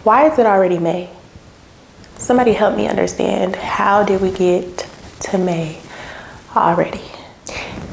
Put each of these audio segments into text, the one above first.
Why is it already May? Somebody help me understand, how did we get to May already?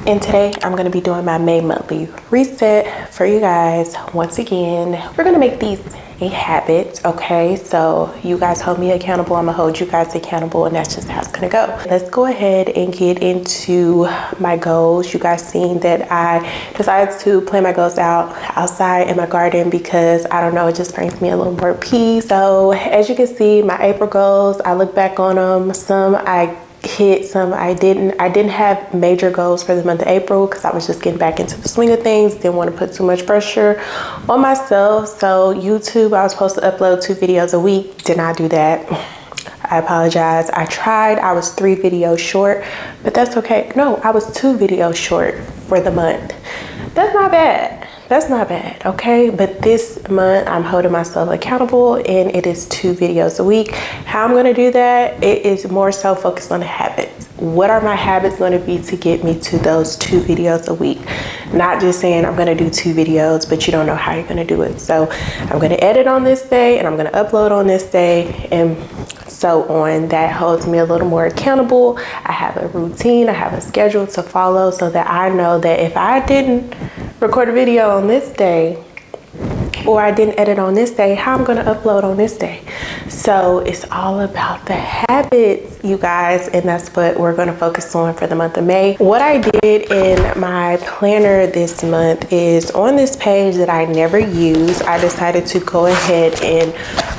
And today I'm going to be doing my May monthly reset for you guys. Once again, we're going to make these a habit, okay? So you guys hold me accountable, I'm gonna hold you guys accountable, and that's just how it's gonna go. Let's go ahead and get into my goals. You guys seen that I decided to plan my goals out outside in my garden because I don't know, it just brings me a little more peace. So as you can see, my April goals, I look back on them. Some I hit, some I didn't. I didn't have major goals for the month of April because I was just getting back into the swing of things. Didn't want to put too much pressure on myself. So YouTube, I was supposed to upload 2 videos a week. Did not do that. I apologize. I tried. I was 3 videos short, but that's okay. No, I was 2 videos short for the month. That's not bad. That's not bad, okay? But this month I'm holding myself accountable, and it is 2 videos a week. How I'm gonna do that, it is more so focused on the habits. What are my habits gonna be to get me to those 2 videos a week? Not just saying I'm gonna do 2 videos, but you don't know how you're gonna do it. So I'm gonna edit on this day, and I'm gonna upload on this day, and so on. That holds me a little more accountable. I have a routine, I have a schedule to follow, so that I know that if I didn't record a video on this day, or I didn't edit on this day, how I'm gonna upload on this day. So it's all about the habits, you guys, and that's what we're gonna focus on for the month of May. What I did in my planner this month is, on this page that I never use, I decided to go ahead and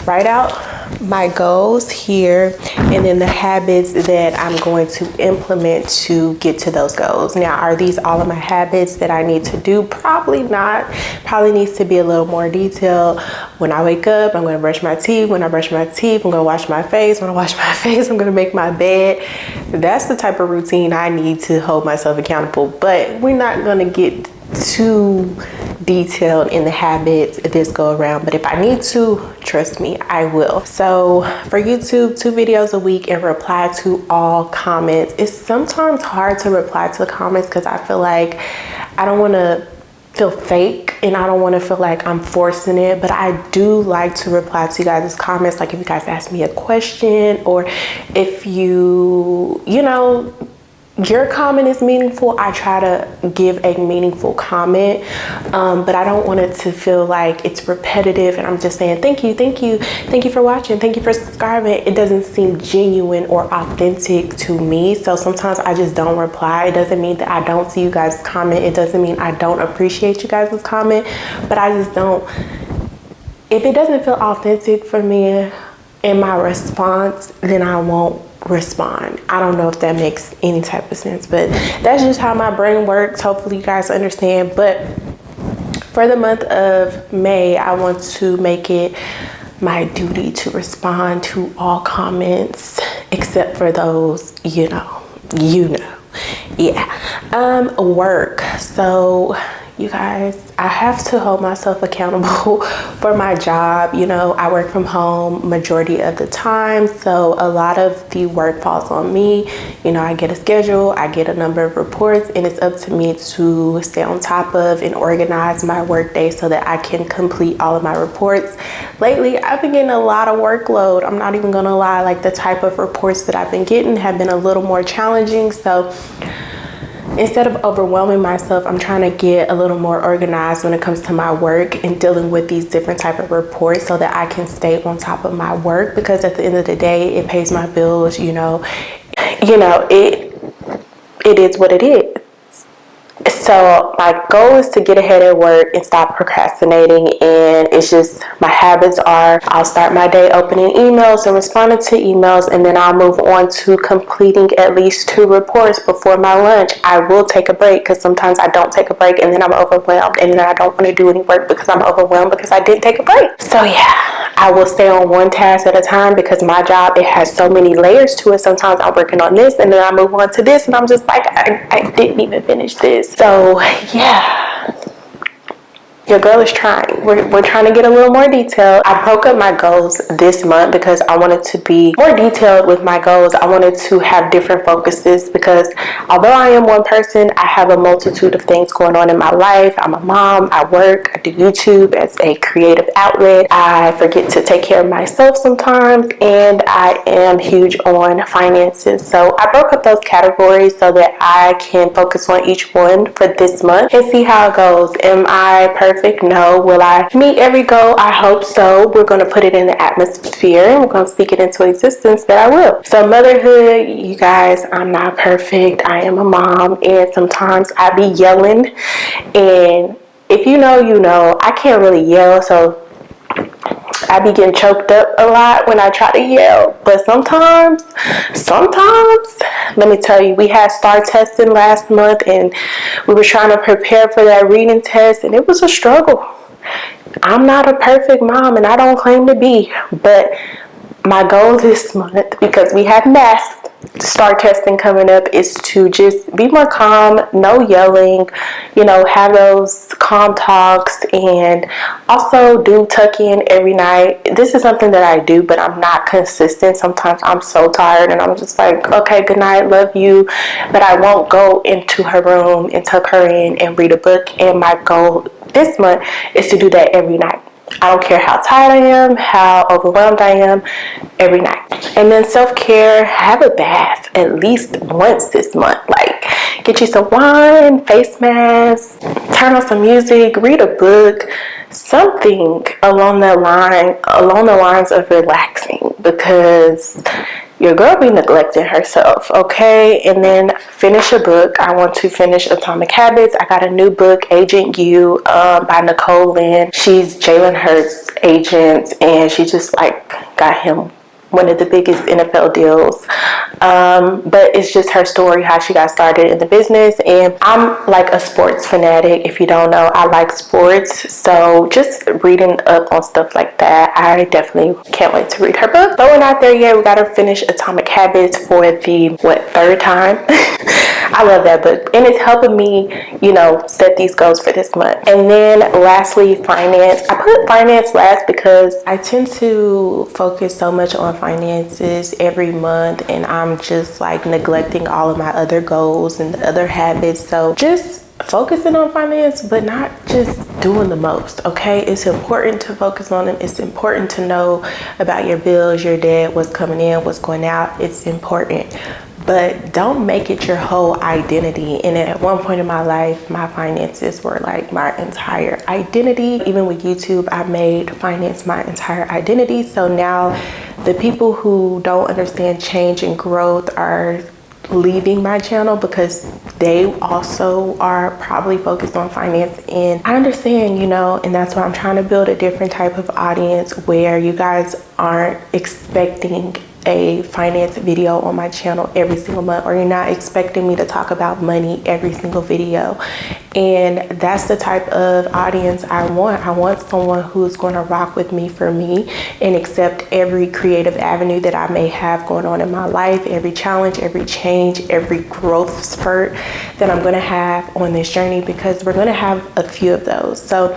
write out my goals here, and then the habits that I'm going to implement to get to those goals. Now, are these all of my habits that I need to do? Probably not. Probably needs to be a little more detailed. When I wake up, I'm going to brush my teeth. When I brush my teeth, I'm going to wash my face. When I wash my face, I'm going to make my bed. That's the type of routine I need to hold myself accountable. But we're not going to get too detailed in the habits this go around, but if I need to, trust me, I will. So for YouTube, 2 videos a week, and reply to all comments. It's sometimes hard to reply to the comments because I feel like I don't want to feel fake, and I don't want to feel like I'm forcing it, but I do like to reply to you guys' comments. Like if you guys ask me a question, or if you know, your comment is meaningful, I try to give a meaningful comment, but I don't want it to feel like it's repetitive and I'm just saying thank you, thank you, thank you for watching, thank you for subscribing. It doesn't seem genuine or authentic to me, so sometimes I just don't reply. It doesn't mean that I don't see you guys comment. It doesn't mean I don't appreciate you guys' comment, but I just don't. If it doesn't feel authentic for me in my response, then I won't respond. I don't know if that makes any type of sense, but that's just how my brain works. Hopefully you guys understand. But for the month of May, I want to make it my duty to respond to all comments except for those, you know, yeah. Work. So you guys, I have to hold myself accountable for my job. You know, I work from home majority of the time, so a lot of the work falls on me. You know, I get a schedule, I get a number of reports, and it's up to me to stay on top of and organize my work day so that I can complete all of my reports. Lately, I've been getting a lot of workload. I'm not even gonna lie, like the type of reports that I've been getting have been a little more challenging. So instead of overwhelming myself, I'm trying to get a little more organized when it comes to my work and dealing with these different type of reports so that I can stay on top of my work, because at the end of the day, it pays my bills, you know, it is what it is. So my goal is to get ahead at work and stop procrastinating, and it's just, my habits are, I'll start my day opening emails and responding to emails, and then I'll move on to completing at least 2 reports before my lunch. I will take a break because sometimes I don't take a break and then I'm overwhelmed, and then I don't want to do any work because I'm overwhelmed because I didn't take a break. So yeah, I will stay on one task at a time because my job, it has so many layers to it. Sometimes I'm working on this and then I move on to this and I'm just like, I didn't even finish this. So yeah, your girl is trying. We're trying to get a little more detailed. I broke up my goals this month because I wanted to be more detailed with my goals. I wanted to have different focuses because although I am one person, I have a multitude of things going on in my life. I'm a mom, I work, I do YouTube as a creative outlet. I forget to take care of myself sometimes, and I am huge on finances. So I broke up those categories so that I can focus on each one for this month and see how it goes. Am I perfect? No. Will I meet every goal? I hope so. We're going to put it in the atmosphere and we're going to speak it into existence that I will. So motherhood, you guys, I'm not perfect. I am a mom, and sometimes I be yelling, and if you know, you know, I can't really yell, so I be getting choked up a lot when I try to yell. But sometimes, let me tell you, we had STAR testing last month and we were trying to prepare for that reading test, and it was a struggle. I'm not a perfect mom and I don't claim to be, but my goal this month, because we have math STAR testing coming up, is to just be more calm, no yelling, you know, have those calm talks, and also do tuck in every night. This is something that I do, but I'm not consistent. Sometimes I'm so tired and I'm just like, okay, good night, love you, but I won't go into her room and tuck her in and read a book. And my goal this month is to do that every night. I don't care how tired I am, how overwhelmed I am, every night. And then self-care, have a bath at least once this month. Like, get you some wine, face mask, turn on some music, read a book, something along the lines of relaxing, because your girl be neglecting herself, okay? And then finish a book. I want to finish Atomic Habits. I got a new book, Agent U, by Nicole Lynn. She's Jalen Hurts' agent, and she just like got him one of the biggest NFL deals. But it's just her story, how she got started in the business. And I'm like a sports fanatic. If you don't know, I like sports. So just reading up on stuff like that, I definitely can't wait to read her book. But we're not there yet. We got to finish Atomic Habits for the, third time? I love that book, and it's helping me, you know, set these goals for this month. And then lastly, finance. I put finance last because I tend to focus so much on finances every month, and I'm just like neglecting all of my other goals and other habits. So just focusing on finance, but not just doing the most, okay? It's important to focus on them. It's important to know about your bills, your debt, what's coming in, what's going out. It's important. But don't make it your whole identity. And at one point in my life, my finances were like my entire identity. Even with YouTube, I made finance my entire identity. So now the people who don't understand change and growth are leaving my channel because they also are probably focused on finance. And I understand, you know, and that's why I'm trying to build a different type of audience where you guys aren't expecting a finance video on my channel every single month, or you're not expecting me to talk about money every single video. And that's the type of audience I want. I want someone who's going to rock with me for me and accept every creative avenue that I may have going on in my life, every challenge, every change, every growth spurt that I'm going to have on this journey, because we're going to have a few of those. So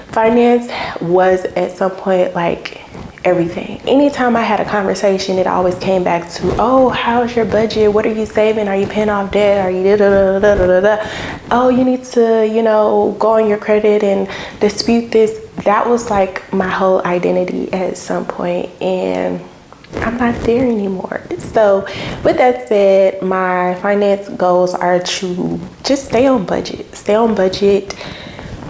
finance was at some point like everything. Anytime I had a conversation, it always came back to, oh, how's your budget? What are you saving? Are you paying off debt? Are you Oh, you need to, you know, go on your credit and dispute this. That was like my whole identity at some point, and I'm not there anymore. So with that said, my finance goals are to just stay on budget,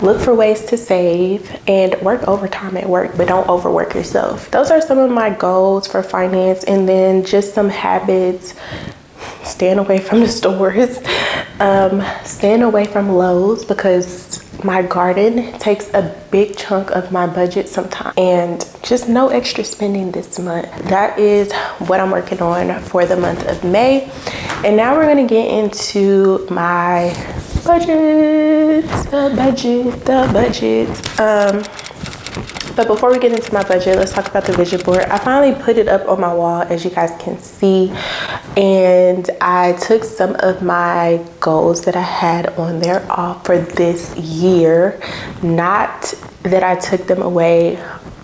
look for ways to save, and work overtime at work, but don't overwork yourself. Those are some of my goals for finance. And then just some habits: staying away from the stores, staying away from Lowe's, because my garden takes a big chunk of my budget sometimes, and just no extra spending this month. That is what I'm working on for the month of May. And now we're gonna get into my budget, the budget. But before we get into my budget, let's talk about the vision board. I finally put it up on my wall, as you guys can see, and I took some of my goals that I had on there off for this year. Not that I took them away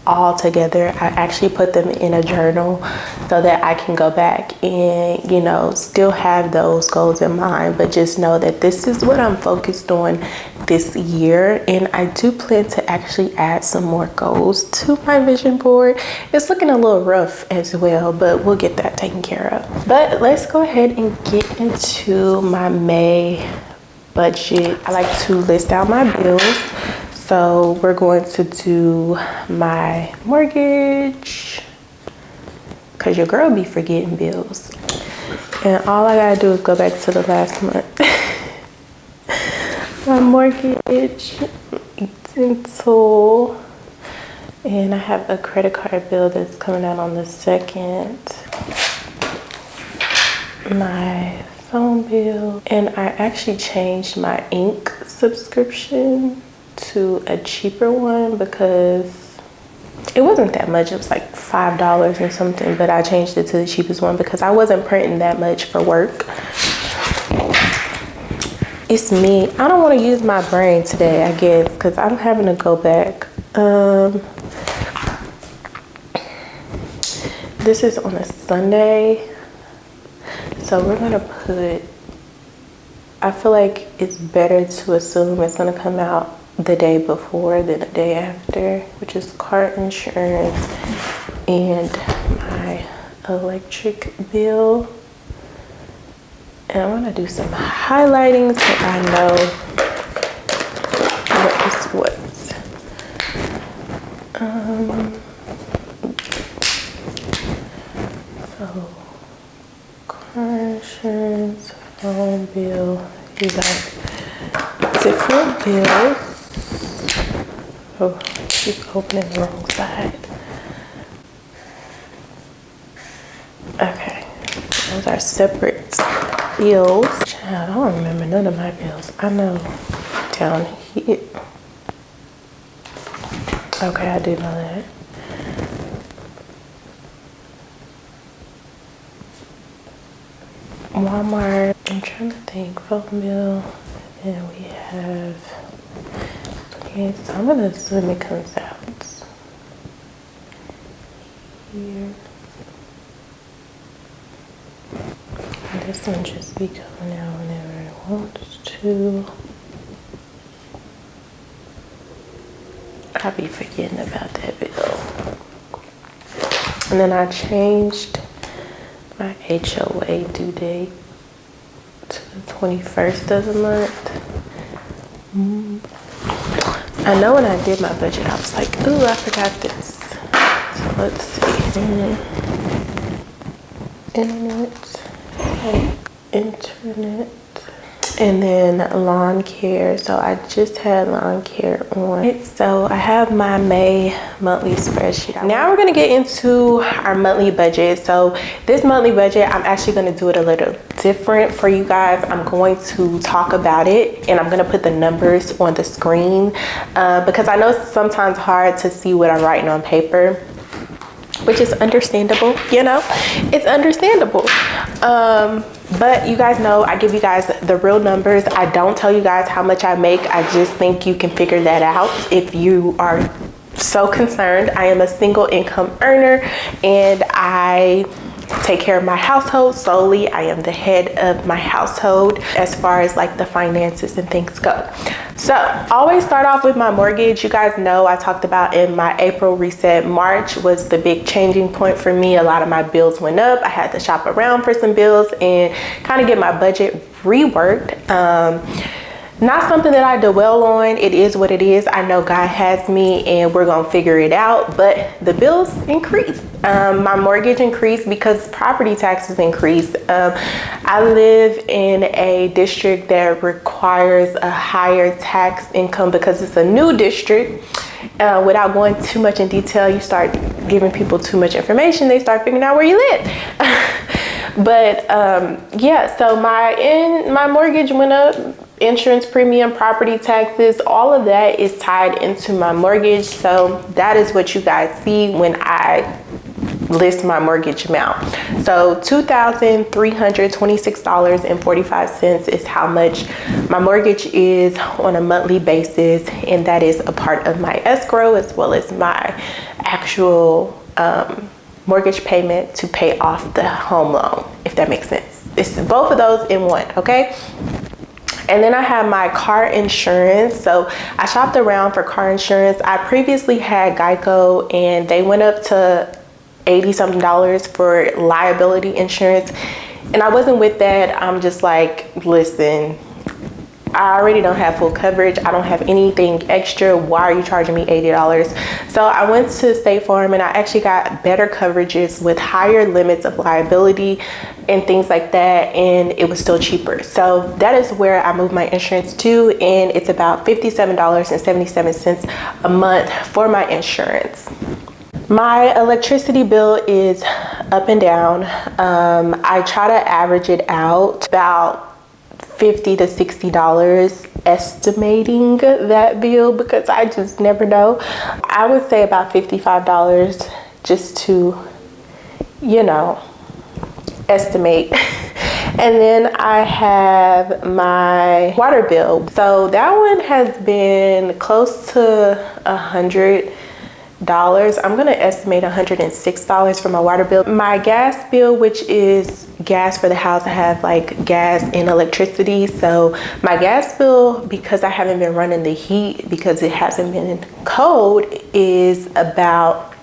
all together. I actually put them in a journal so that I can go back and, you know, still have those goals in mind, but just know that this is what I'm focused on this year. And I do plan to actually add some more goals to my vision board. It's looking a little rough as well, but we'll get that taken care of. But let's go ahead and get into my May budget. I like to list out my bills. So we're going to do my mortgage, because your girl be forgetting bills. And all I gotta do is go back to the last month. My mortgage, dental, and I have a credit card bill that's coming out on the 2nd. My phone bill, and I actually changed my ink subscription to a cheaper one because it wasn't that much. It was like $5 and something, but I changed it to the cheapest one because I wasn't printing that much for work. It's me. I don't want to use my brain today, I guess, because I'm having to go back. This is on a Sunday, so we're gonna put, I feel like it's better to assume it's gonna come out the day before than the day after, which is car insurance and my electric bill. And I'm gonna do some highlighting so I know what is what. So car insurance, phone bill, you got different bills. Oh, I keep opening the wrong side. Okay, those are separate bills. Child, I don't remember none of my bills. I know down here. Okay, I do know that. Walmart, I'm trying to think, phone bill, and we have, okay, so I'm gonna assume it comes out here. And this one just be coming out whenever it wants to. I be forgetting about that bill. And then I changed my HOA due date to the 21st of the month. I know when I did my budget, I was like, ooh, I forgot this. So let's see. Internet. And then lawn care. So I just had lawn care on. So I have my May monthly spreadsheet. Now we're gonna get into our monthly budget. So this monthly budget, I'm actually gonna do it a little different for you guys. I'm going to talk about it and I'm gonna put the numbers on the screen because I know it's sometimes hard to see what I'm writing on paper, which is understandable, you know, it's understandable. But you guys know I give you guys the real numbers. I don't tell you guys how much I make. I just think you can figure that out if you are so concerned. I am a single income earner and I take care of my household solely. I am the head of my household as far as like the finances and things go. So always start off with my mortgage. You guys know I talked about in my April reset, March was the big changing point for me. A lot of my bills went up. I had to shop around for some bills and kind of get my budget reworked. Not something that I dwell on. It is what it is. I know God has me and we're gonna figure it out, but the bills increased. My mortgage increased because property taxes increased. I live in a district that requires a higher tax income because it's a new district. Without going too much in detail, you start giving people too much information, they start figuring out where you live. But yeah, so my mortgage went up insurance premium, property taxes, all of that is tied into my mortgage. So that is what you guys see when I list my mortgage amount. So $2,326.45 is how much my mortgage is on a monthly basis, and that is a part of my escrow as well as my actual mortgage payment to pay off the home loan, if that makes sense. It's both of those in one, okay? And then I have my car insurance. So I shopped around for car insurance. I previously had Geico and they went up to $80 something for liability insurance. And I wasn't with that. I'm just like, listen, I already don't have full coverage. I don't have anything extra. Why are you charging me $80? So I went to State Farm and I actually got better coverages with higher limits of liability and things like that, and it was still cheaper. So that is where I moved my insurance to, and it's about $57.77 a month for my insurance. My electricity bill is up and down. I try to average it out about $50 to $60 estimating that bill because I just never know. I would say about $55 just to, you know, estimate. And then I have my water bill. So that one has been close to $100. I'm gonna estimate $106 for my water bill. My gas bill, which is gas for the house, I have like gas and electricity. So my gas bill, because I haven't been running the heat because it hasn't been cold, is about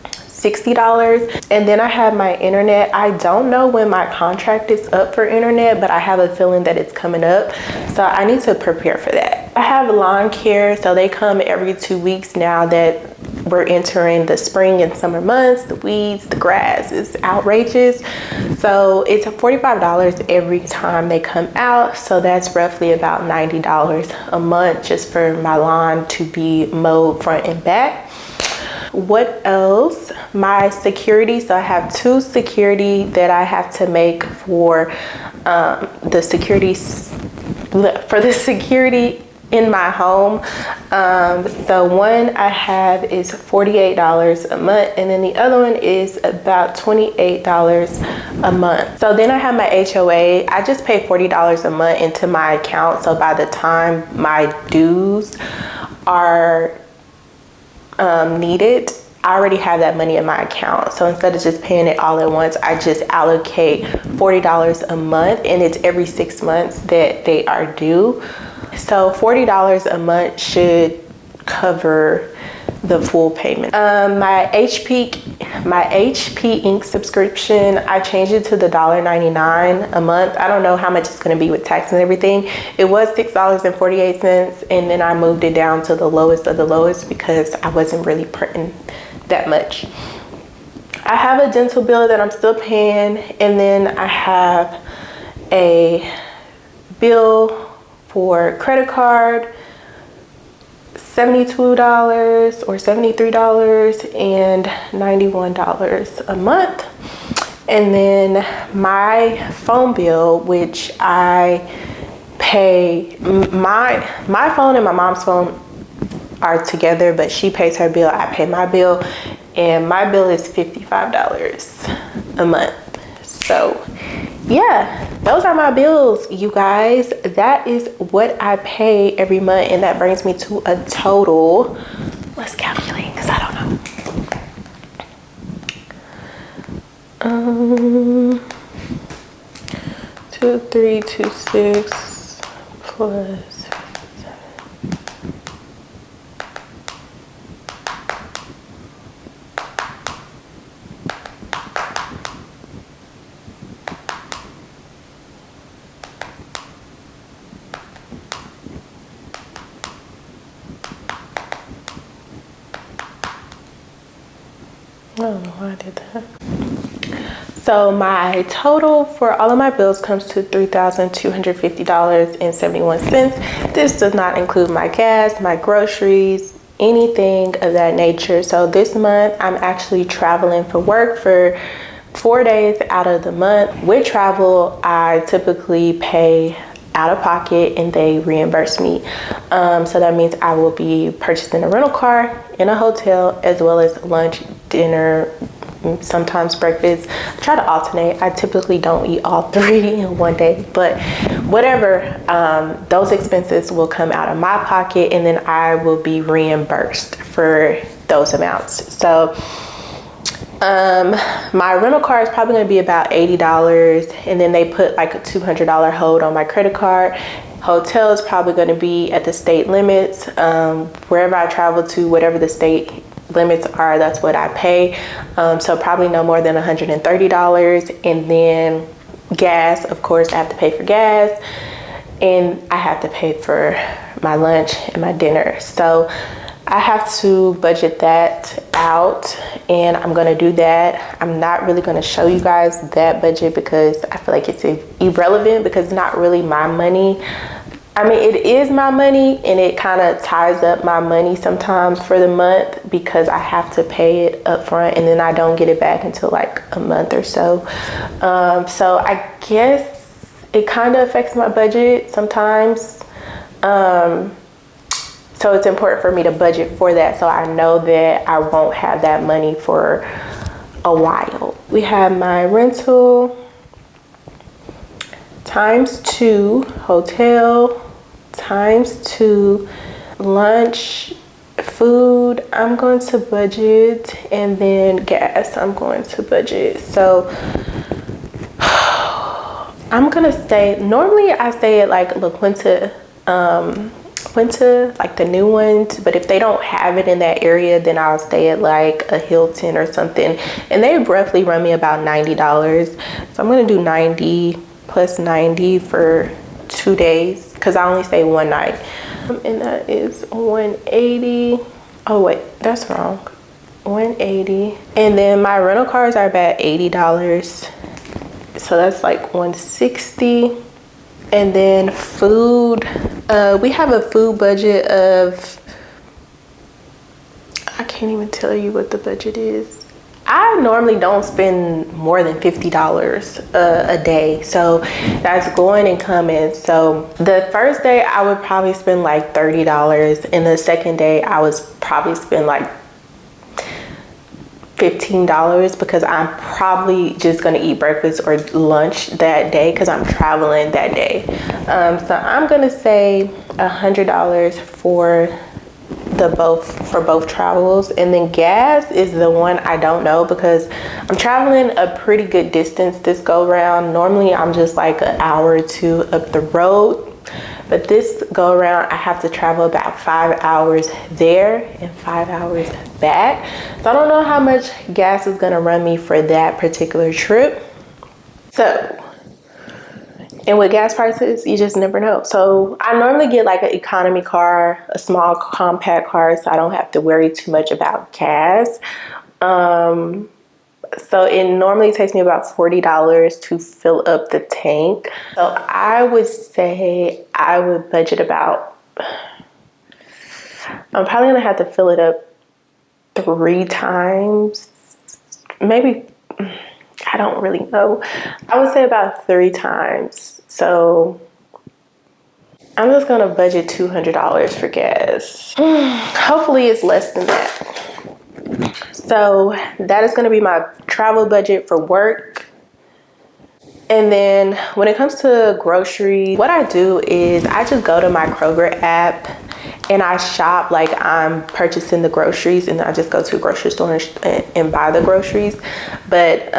$60. And then I have my internet. I don't know when my contract is up for internet, but I have a feeling that it's coming up. So I need to prepare for that. I have lawn care. So they come every 2 weeks now that we're entering the spring and summer months. The weeds, the grass is outrageous. So it's $45 every time they come out. So that's roughly about $90 a month just for my lawn to be mowed front and back. What else? My security. So I have 2 security that I have to make for the security in my home. So one I have is $48 a month, and then the other one is about $28 a month. So then I have my HOA. I just pay $40 a month into my account. So by the time my dues are needed, I already have that money in my account. So instead of just paying it all at once, I just allocate $40 a month, and it's every 6 months that they are due. So $40 a month should cover the full payment. My HP Ink subscription, I changed it to the $1.99 a month. I don't know how much it's going to be with tax and everything. It was $6.48, and then I moved it down to the lowest of the lowest because I wasn't really printing that much. I have a dental bill that I'm still paying, and then I have a bill for credit card, $72 or $73.91 a month. And then my phone bill, which I pay, my phone and my mom's phone are together, but she pays her bill, I pay my bill, and my bill is $55 a month. So yeah, those are my bills, you guys. That is what I pay every month, and that brings me to a total, let's calculate because I don't know. 2326 plus I don't know why I did that. So my total for all of my bills comes to $3,250.71. This does not include my gas, my groceries, anything of that nature. So this month I'm actually traveling for work for 4 days out of the month. With travel, I typically pay out of pocket and they reimburse me. So that means I will be purchasing a rental car in a hotel, as well as lunch, dinner, sometimes breakfast. I try to alternate. I typically don't eat all three in one day, but whatever, those expenses will come out of my pocket, and then I will be reimbursed for those amounts. So my rental car is probably going to be about $80, and then they put like a $200 hold on my credit card. Hotel is probably going to be at the state limits. Wherever I travel to, whatever the state limits are, that's what I pay. So probably no more than $130. And then gas, of course, I have to pay for gas, and I have to pay for my lunch and my dinner. So I have to budget that out, and I'm gonna do that. I'm not really gonna show you guys that budget because I feel like it's irrelevant, because it's not really my money. I mean, it is my money, and it kind of ties up my money sometimes for the month, because I have to pay it up front and then I don't get it back until like a month or so. So I guess it kind of affects my budget sometimes. So it's important for me to budget for that, so I know that I won't have that money for a while. We have my rental times 2, hotel times 2, lunch, food I'm going to budget, and then gas I'm going to budget. So I'm gonna stay, normally I stay at like La Quinta, like the new ones, but if they don't have it in that area, then I'll stay at like a Hilton or something, and they roughly run me about $90. So I'm gonna do 90 plus 90 for 2 days, because I only stay one night, and that is 180. Oh wait, that's wrong, 180. And then my rental cars are about $80, so that's like 160. And then food, we have a food budget of, I can't even tell you what the budget is. I normally don't spend more than $50 a day, so that's going and coming. So the first day I would probably spend like $30, and the second day I was probably spend like $15, because I'm probably just gonna eat breakfast or lunch that day because I'm traveling that day. So I'm gonna say $100 for both travels. And then gas is the one I don't know, because I'm traveling a pretty good distance this go round. Normally I'm just like an hour or 2 up the road, but this go around I have to travel about 5 hours there and 5 hours back. So I don't know how much gas is gonna run me for that particular trip. So, and with gas prices, you just never know. So I normally get like an economy car, a small compact car, so I don't have to worry too much about gas. So it normally takes me about $40 to fill up the tank. So I would say I would budget about, I'm probably gonna have to fill it up 3 times, maybe, I don't really know. I would say about 3 times. So I'm just gonna budget $200 for gas. Hopefully it's less than that. So that is gonna be my travel budget for work. And then when it comes to groceries, what I do is I just go to my Kroger app and I shop like I'm purchasing the groceries, and I just go to a grocery store and buy the groceries. But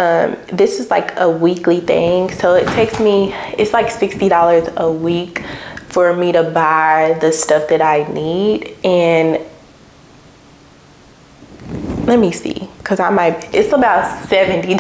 this is like a weekly thing, so it takes me, it's like $60 a week for me to buy the stuff that I need. And let me see, because it's about $70.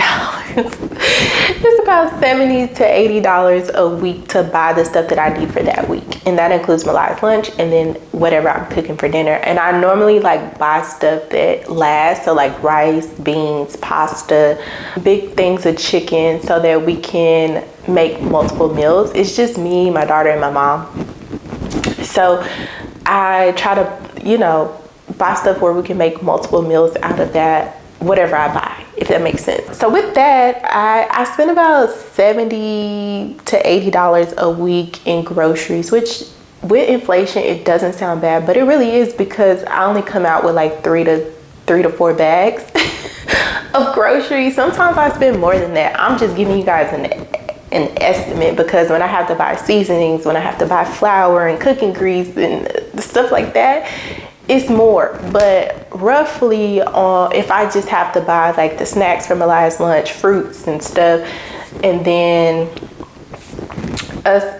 It's about $70 to $80 a week to buy the stuff that I need for that week. And that includes my last lunch and then whatever I'm cooking for dinner. And I normally like buy stuff that lasts, so like rice, beans, pasta, big things of chicken, so that we can make multiple meals. It's just me, my daughter, and my mom. So I try to, buy stuff where we can make multiple meals out of that, whatever I buy. if that makes sense. So with that, I spend about $70 to $80 a week in groceries, which with inflation, it doesn't sound bad, but it really is, because I only come out with like three to four bags of groceries. Sometimes I spend more than that. I'm just giving you guys an estimate, because when I have to buy seasonings, when I have to buy flour and cooking grease and stuff like that, it's more. But roughly, if I just have to buy like the snacks for Mariah's lunch, fruits and stuff, and then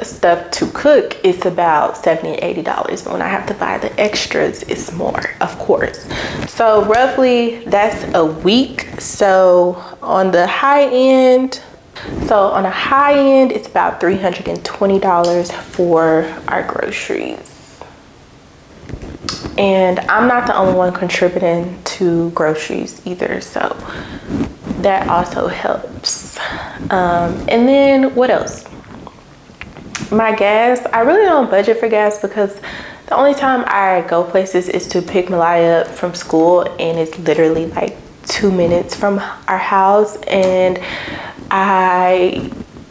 stuff to cook, it's about $70 $80. But when I have to buy the extras, it's more, of course. So roughly that's a week. So on the high end, it's about $320 for our groceries. And I'm not the only one contributing to groceries either, so that also helps. And then what else? My gas, I really don't budget for gas, because the only time I go places is to pick Malaya up from school, and it's literally like 2 minutes from our house. And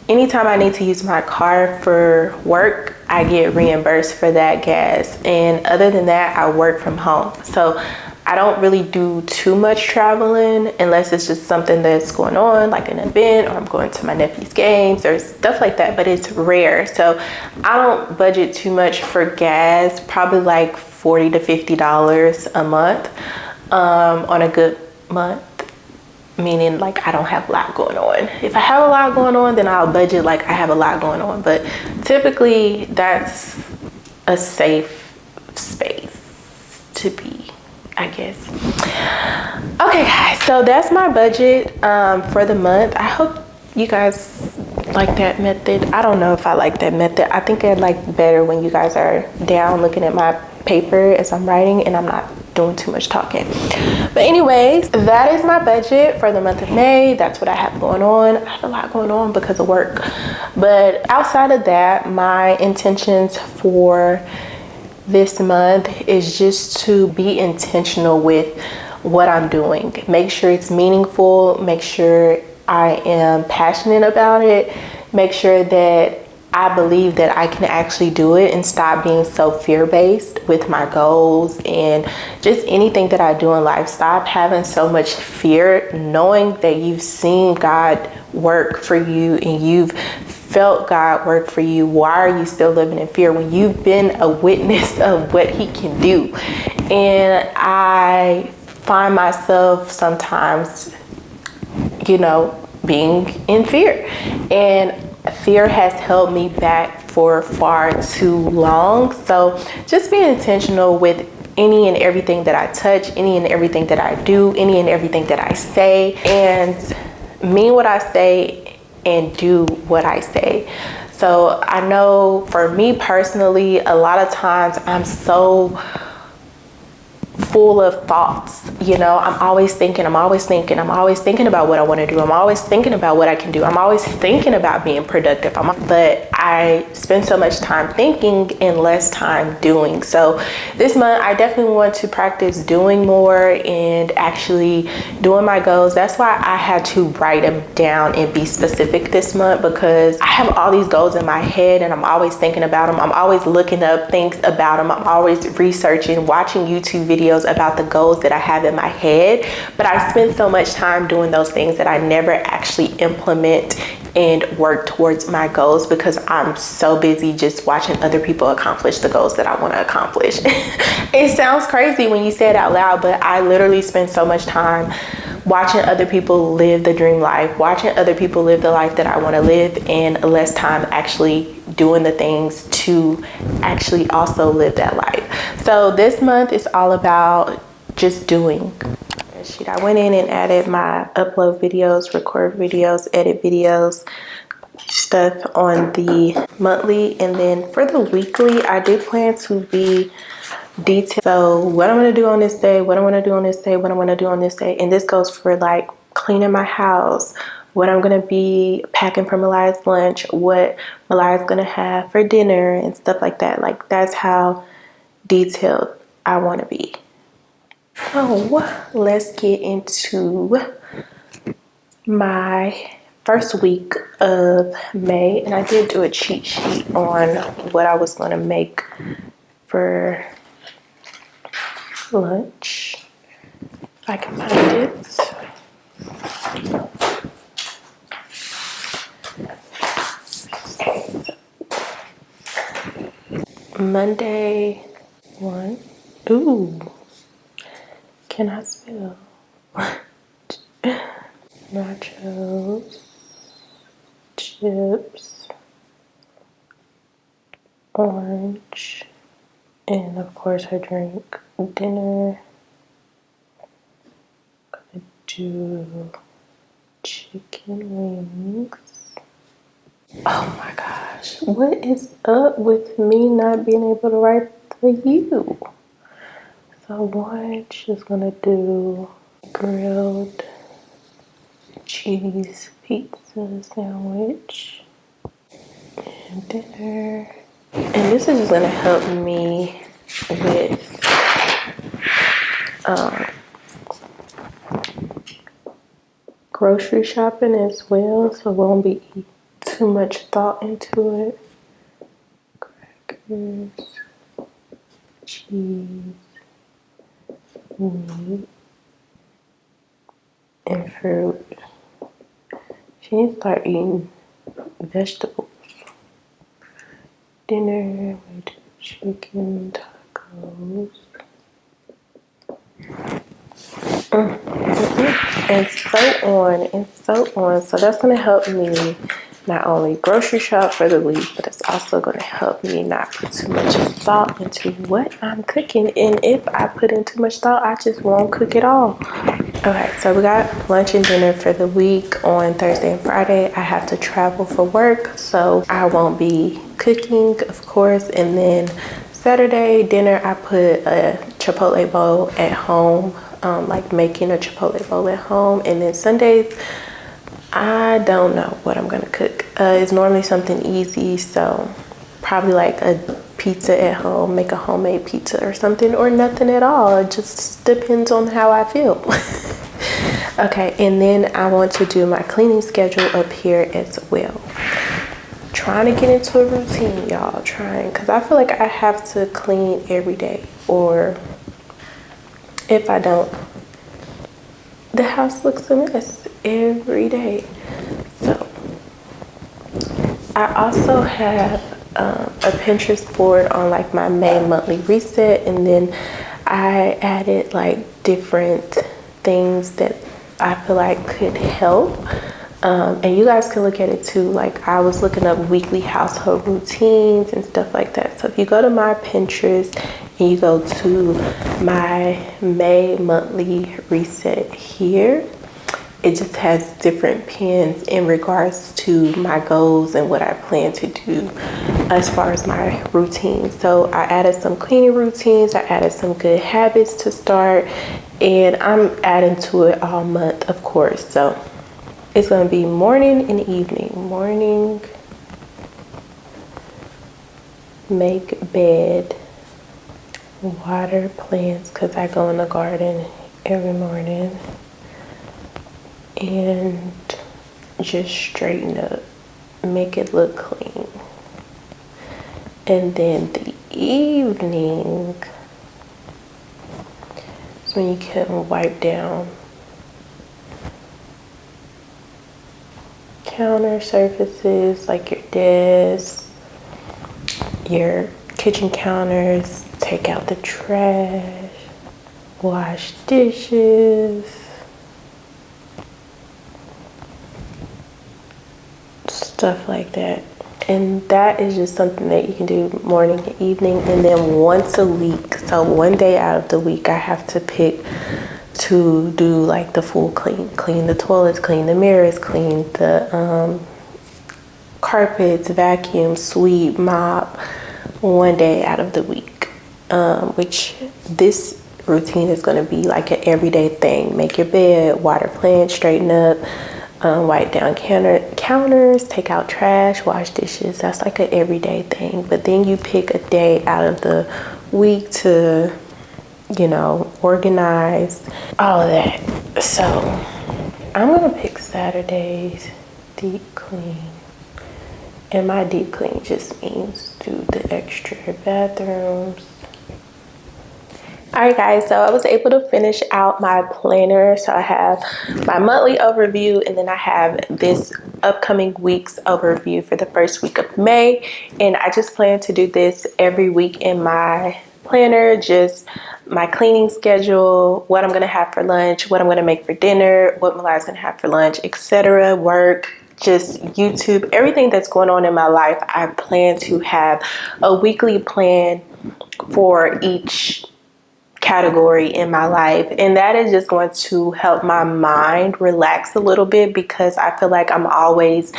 anytime I need to use my car for work, I get reimbursed for that gas. And other than that, I work from home. So I don't really do too much traveling unless it's just something that's going on, like an event, or I'm going to my nephew's games or stuff like that, but it's rare. So I don't budget too much for gas, probably like $40 to $50 a month on a good month. Meaning like I don't have a lot going on. If I have a lot going on, then I'll budget like I have a lot going on. But typically that's a safe space to be, I guess. Okay guys, so that's my budget for the month. I hope you guys like that method. I don't know if I like that method. I think I like better when you guys are down looking at my paper as I'm writing and I'm not doing too much talking. But anyways, that is my budget for the month of May. That's what I have going on. I have a lot going on because of work. But outside of that, my intentions for this month is just to be intentional with what I'm doing. Make sure it's meaningful. Make sure I am passionate about it. Make sure that I believe that I can actually do it and stop being so fear-based with my goals and just anything that I do in life. Stop having so much fear, knowing that you've seen God work for you and you've felt God work for you. Why are you still living in fear when you've been a witness of what He can do? And I find myself sometimes, being in fear, and fear has held me back for far too long. So just be intentional with any and everything that I touch, any and everything that I do, any and everything that I say, and mean what I say and do what I say. So I know for me personally, a lot of times I'm so full of thoughts. I'm always thinking about what I want to do. I'm always thinking about what I can do. I'm always thinking about being productive. But I spend so much time thinking and less time doing. So this month I definitely want to practice doing more and actually doing my goals. That's why I had to write them down and be specific this month, because I have all these goals in my head and I'm always thinking about them. I'm always looking up things about them. I'm always researching, watching YouTube videos about the goals that I have in my head, but I spend so much time doing those things that I never actually implement and work towards my goals, because I'm so busy just watching other people accomplish the goals that I want to accomplish. It sounds crazy when you say it out loud, but I literally spend so much time watching other people live the dream life, watching other people live the life that I want to live, and less time actually doing the things to actually also live that life. So this month is all about just doing. I went in and added my upload videos, record videos, edit videos, stuff on the monthly, and then for the weekly I did plan to be detailed. So what I'm going to do on this day, what I'm going to do on this day, what I'm going to do on this day, and this goes for like cleaning my house, what I'm going to be packing for Mariah's lunch, what Mariah's going to have for dinner and stuff like that. Like that's how detailed I want to be. So let's get into my first week of May, and I did do a cheat sheet on what I was going to make for lunch. If I can find it. Monday, one. Ooh, can I spell? Nachos, chips, orange, and of course I drink. Dinner, gonna do chicken wings. Oh my gosh, what is up with me not being able to write the U? So lunch is gonna do grilled cheese pizza sandwich, and dinner. And this is just gonna help me with grocery shopping as well, so it won't be too much thought into it. Crackers, cheese, meat, and fruit. She needs to start eating vegetables. Dinner, we do chicken tacos. And so on. So that's going to help me not only grocery shop for the week, but it's also going to help me not put too much thought into what I'm cooking. And if I put in too much thought, I just won't cook at all. Okay, so we got lunch and dinner for the week. On Thursday and Friday, I have to travel for work, so I won't be cooking, of course. And then Saturday dinner, I put a Chipotle bowl at home, like making a Chipotle bowl at home. And then Sundays, I don't know what I'm gonna cook. It's normally something easy, so probably like a pizza at home, make a homemade pizza or something, or nothing at all. It just depends on how I feel. Okay, and then I want to do my cleaning schedule up here as well. Trying to get into a routine, y'all. Trying, because I feel like I have to clean every day, or if I don't, the house looks a mess every day. So I also have a Pinterest board on like my May monthly reset, and then I added like different things that I feel like could help. And you guys can look at it too. Like I was looking up weekly household routines and stuff like that. So if you go to my Pinterest and you go to my May monthly reset here, it just has different pins in regards to my goals and what I plan to do as far as my routine. So I added some cleaning routines, I added some good habits to start, and I'm adding to it all month, of course. So it's gonna be morning and evening. Morning, make bed, water plants, because I go in the garden every morning, and just straighten up, make it look clean. And then the evening is when you can wipe down counter surfaces like your desk, your kitchen counters, take out the trash, wash dishes, stuff like that. And that is just something that you can do morning and evening. And then once a week, so one day out of the week, I have to pick to do like the full clean the toilets, clean the mirrors, clean the carpets, vacuum, sweep, mop, one day out of the week. Which this routine is going to be like an everyday thing. Make your bed, water plants, straighten up, wipe down counters, take out trash, wash dishes. That's like an everyday thing. But then you pick a day out of the week to, you know, organize, all of that. So I'm gonna pick Saturday's deep clean. And my deep clean just means do the extra bathrooms. All right, guys, so I was able to finish out my planner. So I have my monthly overview, and then I have this upcoming week's overview for the first week of May. And I just plan to do this every week in my planner, just my cleaning schedule, what I'm gonna have for lunch, what I'm gonna make for dinner, what Malai's gonna have for lunch, etc., work, just YouTube, everything that's going on in my life. I plan to have a weekly plan for each category in my life, and that is just going to help my mind relax a little bit, because I feel like I'm always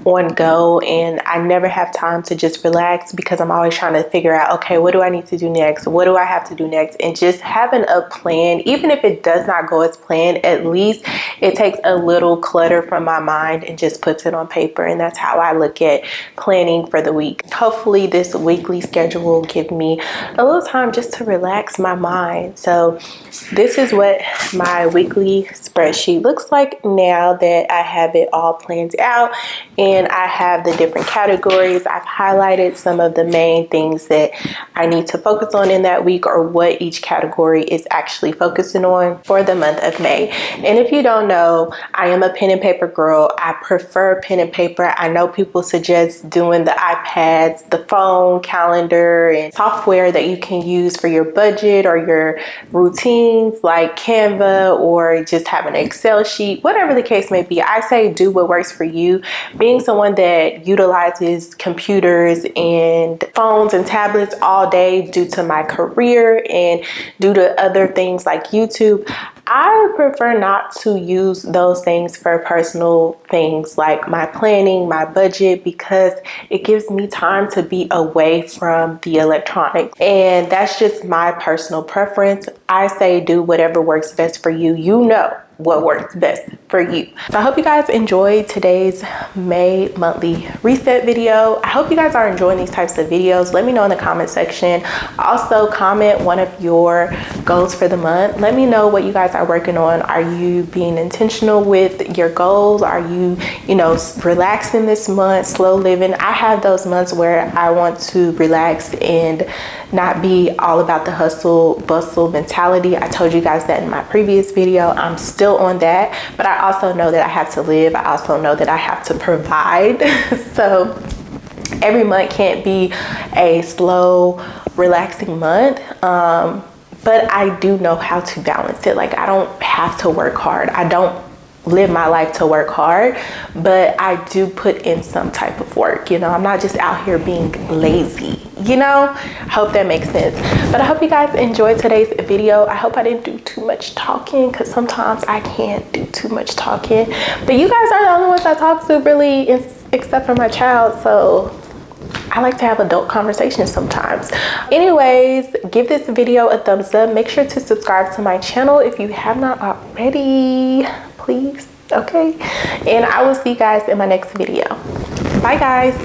on go and I never have time to just relax, because I'm always trying to figure out, okay, what do I need to do next, what do I have to do next? And just having a plan, even if it does not go as planned, at least it takes a little clutter from my mind and just puts it on paper. And that's how I look at planning for the week. Hopefully this weekly schedule will give me a little time just to relax my mind. So this is what my weekly spreadsheet looks like now that I have it all planned out, and I have the different categories. I've highlighted some of the main things that I need to focus on in that week, or what each category is actually focusing on for the month of May. And if you don't know, I am a pen and paper girl. I prefer pen and paper. I know people suggest doing the iPads, the phone, calendar, and software that you can use for your budget or your routines like Canva, or just have an Excel sheet, whatever the case may be. I say do what works for you. Being someone that utilizes computers and phones and tablets all day due to my career and due to other things like YouTube, I prefer not to use those things for personal things like my planning, my budget, because it gives me time to be away from the electronics. And that's just my personal preference. I say do whatever works best for you. You know what works best for you. So I hope you guys enjoyed today's May monthly reset video. I hope you guys are enjoying these types of videos. Let me know in the comment section. Also comment one of your goals for the month. Let me know what you guys are working on. Are you being intentional with your goals? Are you, relaxing this month, slow living? I have those months where I want to relax and not be all about the hustle bustle mentality. I told you guys that in my previous video. I'm still on that, but I also know that I have to live. I also know that I have to provide. So every month can't be a slow, relaxing month. But I do know how to balance it. Like, I don't have to work hard. I don't live my life to work hard, but I do put in some type of work. I'm not just out here being lazy. Hope that makes sense. But I hope you guys enjoyed today's video. I hope I didn't do too much talking, because sometimes I can't do too much talking, but you guys are the only ones I talk to, really, except for my child. So I like to have adult conversations sometimes. Anyways, give this video a thumbs up. Make sure to subscribe to my channel if you have not already, please. Okay, and I will see you guys in my next video. Bye, guys.